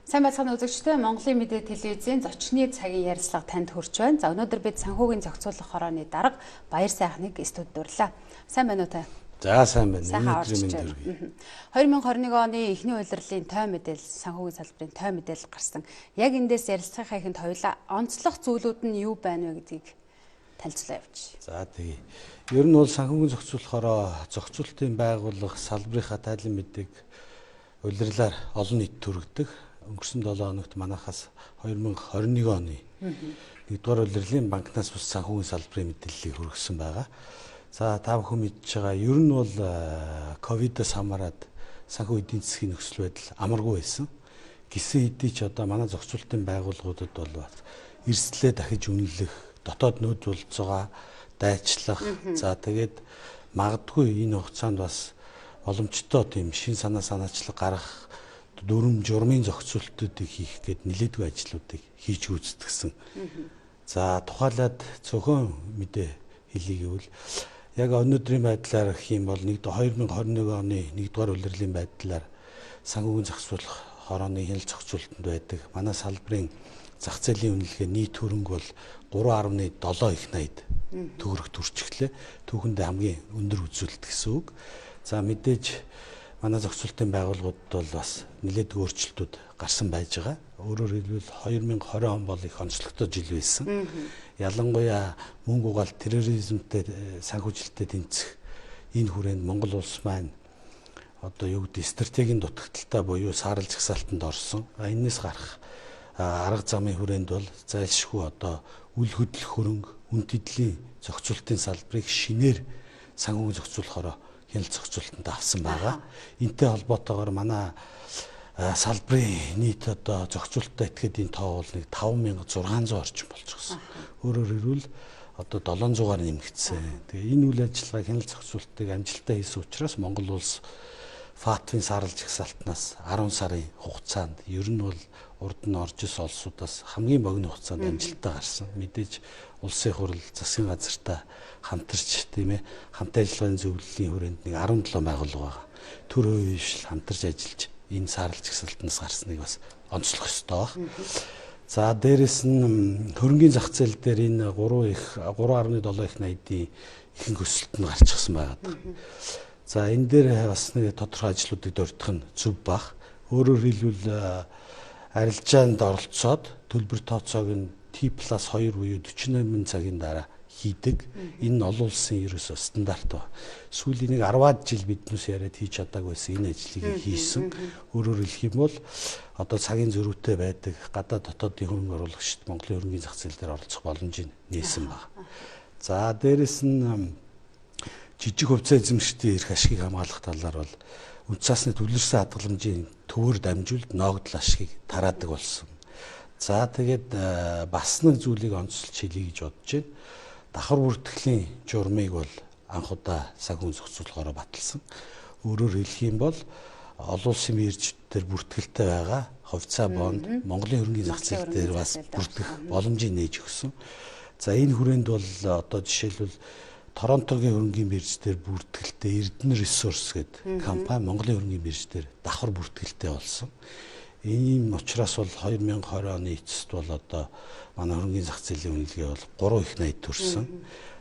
Сайн байцгаана үзэгчдээ Монголын мэдээ телевизийн зочны цагийн ярилцлага танд хүрч байна. За өнөөдөр бид санхүүгийн зохицуулах хорооны дарга Баяр сайхныг студид дурлаа. Сайн байна уу та? За сайн байна. Өнөөдрийн мэнд хүргэе. 2021 оны эхний улирлын той мэдээлэл, санхүүгийн салбарын той мэдээлэл гарсан. Яг эндээс ярилцлагынхаа ихэнд хоёулаа онцлог зүйлүүд нь юу байна вэ гэдгийг танилцуулаа явууч. За тэгээ. Ер нь бол санхүүгийн зохицуулахороо зохицуулалтын байгууллага салбарынхаа тайлан мэдээг улирлаар олон нийт төрөгдөг. Өнгөрсөн 7 хоногт манайхаас 2021 оны 1-р улирлын банкнаас бус санхүүгийн салбарын мэдээллийг хүргэсэн байгаа. За та бүхэн мэдж байгаа ер нь бол ковидоос хамаарат санхүү эдийн засгийн нөхцөл байдал амаргүй байсан. Гисэн хэдий ч одоо манай зохицуулалтын байгууллагуудад бол эрсдлээ дахиж үнэлэх, дотоод нөөц болцоогоо дайчлах. За тэгээд магадгүй энэ хугацаанд бас боломжтой тийм шин санаачлал гаргах дүрм журмын зохицуултуудыг хийх гээд нэлээдгүй ажлуудыг хийж гүйцэтгсэн. За тухайлаад цөөхөн мэдээ хэлье гэвэл яг өнөөдрийн байдлаар гэх юм бол 2021 оны 1-р улирлын байдлаар санхүүгийн зохицуулах хорооны хяналт зохицуулалтанд байдаг. Манай салбарын зах зээлийн үнэлгээ нийт хөрөнгө бол 3.7 их 80 төгрөг төрчихлээ. Түүхэндээ хамгийн өндөр үзүүлэлт гэсэн үг. За мэдээж манай зохицуулалтын байгууллагуудад бол бас нэлээд өөрчлөлтүүд гарсан байж байгаа. Өөрөөр хэлбэл 2020 он бол их онцлогтой жил байсан. Ялангуяа мөнгө угаалт, терроризмтэй санхүүжилттэй тэнцэх энэ хүрээнд Монгол улс маань одоо юу гэдэг стратегийн дутагдaltaй буюу саарл жагсаалтанд орсон. Энээс гарах арга замын хүрээнд бол зайлшгүй одоо үл хөдлөх хөрөнгө, үндэтгэлийн зохицуулалтын салбарыг шинээр санхүүгийн зохицуулахороо хяналт зохицуулалтанд авсан байгаа. Энтэй холбоотойгоор манай салбарын нийт одоо зохицуулалттай этгээдийн тоо бол нэг 5600 орчим болчихсон. Өөрөөр хэлбэл одоо 700-аар нэмэгдсэн. Тэгээ энэ үйл ажиллагааг хяналт зохицуулалтыг амжилттай хийсэн учраас Монгол улс ФАТФ-ийн саарл жагсаалтнаас 10 сарын хугацаанд ер нь бол урд нь орж ирсэн улсуудаас хамгийн богино хугацаанд амжилттай гарсан. Мэдээж улсын хурал засгийн газартаа хамтарч тийм ээ хамт ажиллагааны зөвлөлийн хүрээнд нэг 17 байгууллага байгаа. Төр хувьшил хамтарч ажиллаж энэ саарл жагсаалтнаас гарсныг бас онцлох ёстой баг. За дээрэс нь хөрөнгөний зах зээл дээр энэ 3.7 их 80-ийн ихэнх өсөлт нь гарчихсан байгаа. За энэ дээр бас нэг тодорхой ажлуудыг дурдах нь зөв баг. Өөрөөр хэлбэл арилжаанд оролцоод төлбөр тооцоог нь T+2 буюу 48 цагийн дараа хийдэг. Энэ нь олон улсын ерөөсөө стандарт ба. Сүүлийн нэг 10-аад жил биднээс яриад хийж чадаагүй байсан энэ ажлыг хийсэн. Өөрөөр хэлэх юм бол одоо цагийн зөрүүтэй байдаг гадаад дотоодын хөрөнгө оруулагчид Монголын хөрөнгөний зах зээл дээр оролцох боломжийг нээсэн байна. За дээрэс нь жижиг хувьцаа эзэмшигчдийн эрх ашгийг хамгаалах талаар бол үн цасны төвлөрсөн хадгаламжийн төвөөр дамжуулт ногдол ашгийг тараадаг болсон. За тэгээд бас нэг зүйлийг онцлж хэлье гэж бодож байна. Давхар бүртгэлийн журмыг бол анх удаа санхүүгийн зохицуулахаараа баталсан. Өөрөөр хэлэх юм бол олон улсын мэргэжтээр бүртгэлтэй байгаа хувьцаа бонд Монголын хөрөнгөний зах зээл дээр бас бүртгэх боломжийг нээж өгсөн. За энэ хүрээнд бол одоо жишээлбэл Торонтогийн хөрөнгөний биржээр бүртгэлтэй Эрдэнэ ресурс гэдэг компани Монголын хөрөнгөний биржээр давхар бүртгэлтэй болсон. Ийм учраас бол 2020 оны эцэст бол одоо манай хөрөнгөний зах зээлийн үнэлгээ бол 3 их 80 төрсөн.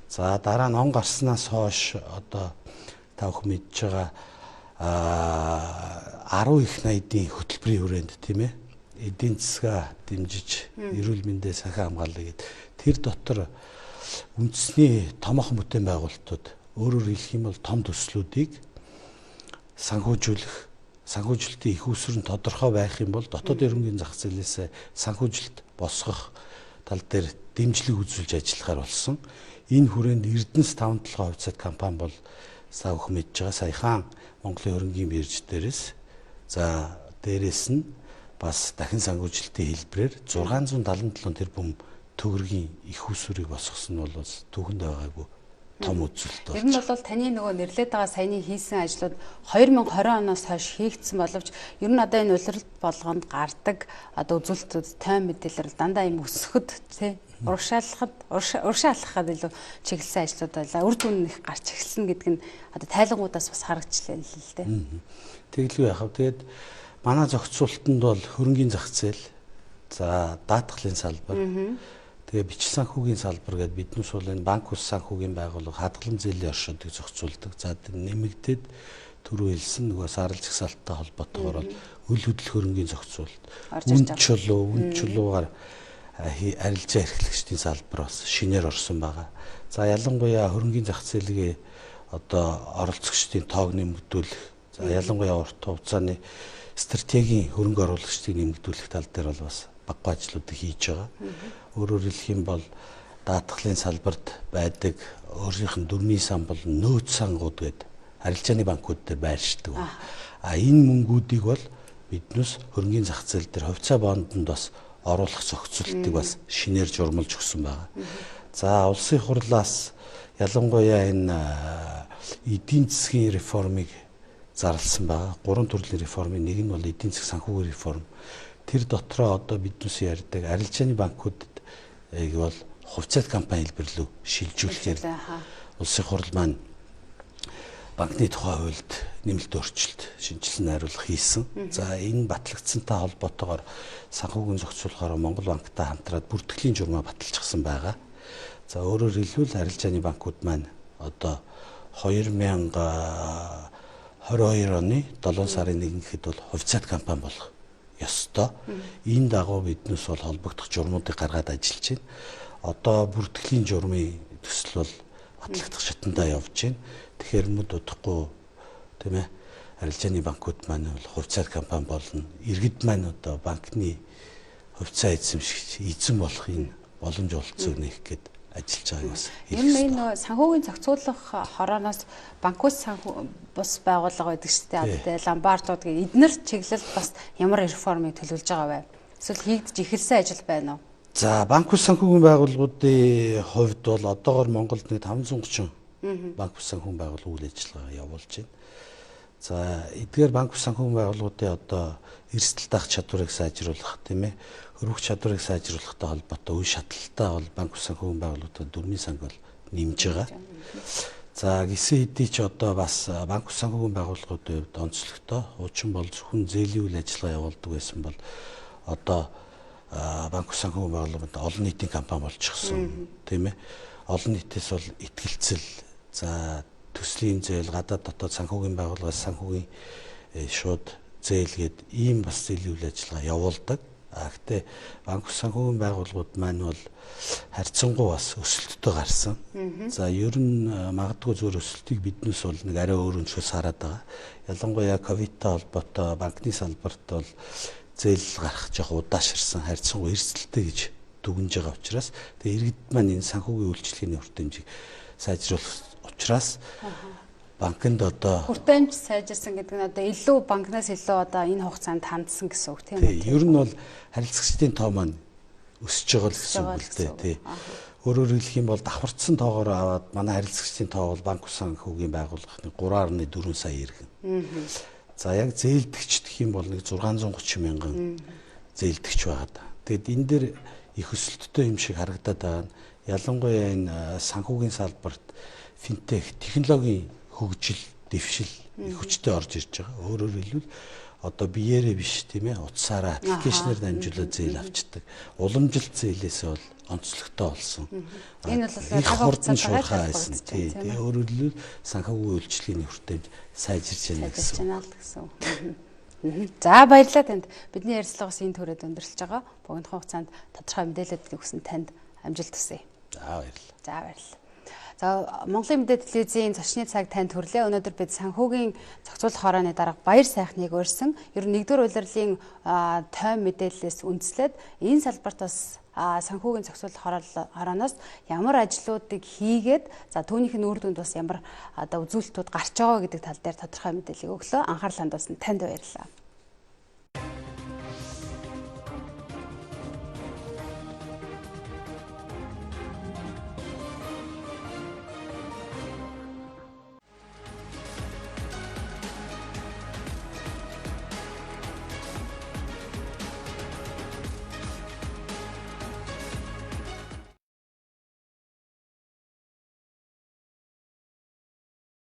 За дараа нь он гарснаас хойш одоо та бүхэн мэдж байгаа 10 их 80-ийн хөтөлбөрийн хүрээнд тийм ээ эдийн засгаа дэмжиж эрүүл мэндийн санхүү хамгааллаа гэдэг тэр дотор үндэсний томоохон бүтээн байгуулалтууд өөрөөр хэлэх юм бол том төслүүдийг санхүүжилтийн их усрын тодорхой байх юм бол дотоодын хөрөнгөний зах зээлээс санхүүжилт босгох тал дээр дэмжлэг үзүүлж ажиллахаар болсон. Энэ хүрээнд Эрдэнэс 5-7 хувьцаат компани бол сая бүхэн мэдж байгаа саяхан Монголын хөрөнгөний бирж дээрээс за дээрээс нь бас дахин санхүүжилтийн хэлбэрээр 677 тэрбум төгрөгийн их усрыг босгосон нь бол түүхэнд байгаагүй том үзүүлэлт болж. Ер нь бол таны нөгөө нэрлээд байгаа саяны хийсэн ажлууд 2020 оноос хойш хийгдсэн боловч ер нь одоо энэ улирал болгонд гардаг одоо үзүүлэлтүүд той мэдээлэл дандаа юм өсөхөд тий уршаалхахад илүү чиглэсэн ажлууд байлаа. Үр дүн их гарч эхэлсэн гэдэг нь одоо тайлангуудаас бас харагдчихлаа л дээ. Тэгэлгүй яхав. Тэгээд манай зохицуулалтанд бол хөрөнгийн зах зээл, за даатгалын салбар, тэгээ бичил санхүүгийн салбар гэдэг биднээс бол энэ банк ус санхүүгийн байгууллага хадгалан зээлийн оршуудыг зохицуулдаг. За нэмэгдээд түрүү хэлсэн нөгөө саарл жагсаалттай холбоотойгоор бол үл хөдлөх хөрөнгийн зохицуулалт, үн чулуугаар арилжаа эрхлэгчдийн салбар бас шинээр орсон байгаа. За ялангуяа хөрөнгийн зах зээлгээ одоо оролцогчдын тоог нэмэгдүүлэх, за ялангуяа урт хугацааны стратегийн хөрөнгө оруулагчдыг нэмэгдүүлэх тал дээр бол бас баггүй ажлуудыг хийж байгаа. Өөрөөр хэлэх юм бол даатгалын салбарт байдаг өөрийнх нь дөрмийн сан бол нөөц сангууд гэдэг арилжааны банкуд дээр байршдаг. Энэ мөнгүүдийг бол биднээс хөрөнгийн зах зээл дээр хувьцаа бондонд бас оруулах зохицуултыг бас шинээр журмалж өгсөн байгаа. За улсын хурлаас ялангуяа энэ эдийн засгийн реформыг зарласан байгаа. 3 төрлийн реформын нэг нь бол эдийн засгийн санхүүгийн реформ. Тэр дотроо одоо биднээс ярьдаг арилжааны банкудад бол хувьцаат компани хэлбэрлүү шилжүүлэхээр улсын хурл маань банкны тухай хуульд нэмэлт өөрчлөлт шинжилэн найруулга хийсэн. За энэ батлагдсантай холбоотойгоор санхүүгийн зохицуулахаар Монгол банктай хамтраад бүртгэлийн журмаа баталчихсан байгаа. За өөрөөр хэлбэл арилжааны банкуд маань одоо 2022 оны 7 сарын 1 гэхэд бол хувьцаат компани болох ёстой. Энэ дагуу биднээс бол холбогдох журмуудыг гаргаад ажиллаж байна. Одоо бүртгэлийн журмын төсөл бол батлагдах шатндаа явж байна. Тэгэхээр мөд удахгүй тийм ээ арилжааны банкуд маань бол хувьцаат компани болно. Иргэд маань одоо банкны хувьцаа эзэн болохын боломж олцдог нэх гээд ажиллаж байгааг бас хэлж байна. Энэ санхүүгийн зохицуулах хорооноос банк ус санхүү бус байгууллага байдаг шүү дээ. Ломбардууд гэх эднэр чиглэлд бас ямар реформыг төлөвлөж байгаа вэ? Эсвэл хийгдэж эхэлсэн ажил байна уу? За банк ус санхүүгийн байгууллагуудын хувьд бол одоогоор Монголд нэг 530 банк ус санхүүгийн байгууллага үйл ажиллагаа явуулж байна. За эдгээр банк ус санхүүгийн байгууллагуудын одоо эрсдэл даах чадварыг сайжруулах тийм ээ хөрвөх чадварыг сайжруулахтай холбоотой үе шатлалтай бол банк ус санхүүгийн байгууллагуудад дөрмийн санг бол нэмж байгаа. За гисэн хэдий ч одоо бас банк ус санхүүгийн байгууллагуудын хувьд онцлогтой хуучин бол зөвхөн зээлийн үйл ажиллагаа явуулдаг байсан бол одоо банк ус санхүүгийн байгууллагууд олон нийтийн компани болчихсон тийм ээ. Олон нийтээс бол итгэлцэл за төслийн зээл гадаад дотоод санхүүгийн байгууллагаас санхүүгийн шууд зээлгээд ийм бас зээлийн үйл ажиллагаа явуулдаг. Гэхдээ банк ус санхүүгийн байгууллагууд маань бол харьцангуй бас өсөлттэй гарсан. За ер нь магадгүй зөвхөн өсөлтийг биднээс бол нэг арай өөр өнчгөөс хараад байгаа. Ялангуяа ковидтай холбоотой банкны салбарт бол зээл гарах жоох удаашрсан харьцангуй эрсдэлтэй гэж дүгнж байгаа учраас тэгээ иргэд маань энэ санхүүгийн үйлчлэгийн үр дүнжийг сайжруулах учраас банкнд одоо хүртээмж сайжирсан гэдэг нь одоо илүү банкнаас илүү одоо энэ хугацаанд хандсан гэсэн үг тийм үү? Ер нь бол харилцагчдын тоо маань өсөж байгаа л гэсэн үг л дээ тий. Өөрөөр хэлэх юм бол давхарцсан тоогоор аваад манай харилцагчдын тоо бол банк ус санхүүгийн байгууллагын 3.4 сая иргэн. За яг зээлдэгч гэх юм бол нэг 630 мянган зээлдэгч байгаа. Тэгэд энэ дээр их өсөлттэй юм шиг харагдаад байгаа нь ялангуяа энэ санхүүгийн салбарт финтех технологийн хөгжил, дэвшил их хүчтэй орж ирж байгаа. Өөрөөр хэлбэл одоо биеэрээ биш тийм ээ утсаараа аппликейшнээр дамжуулаад зээл авчдаг. Уламжилт зээлээсээ бол онцлогтой болсон. Энэ бол хурдан шуурхай байсан. Тэгээ өөрөөр хэлбэл санхүүгийн үйлчлэгийн хүртээмж сайжирч байна гэсэн. За баярлалаа танд. Бидний ярилцлага бас энэ төрөд өндөрлөж байгаа. Богино хугацаанд тодорхой мэдээлэлд өгсөн танд амжилт хүсье. За баярлалаа. За баярлалаа. За Монголын мэдээ телевизийн зочны цаг танд хүрлээ. Өнөөдөр бид санхүүгийн зохицуулах хорооны дарга баяр сайхныг урьсан. Ер нь нэгдүгээр улирлын тойм мэдээллээс үндэслээд энэ салбарт бас санхүүгийн зохицуулах хорооноос ямар ажлуудыг хийгээд за түүнийх нь үр дүнд бас ямар одоо үзүүлэлтүүд гарч байгаа гэдэг тал дээр тодорхой мэдээлэл өглөө. Анхаарлаа хандуулсан танд баярлалаа.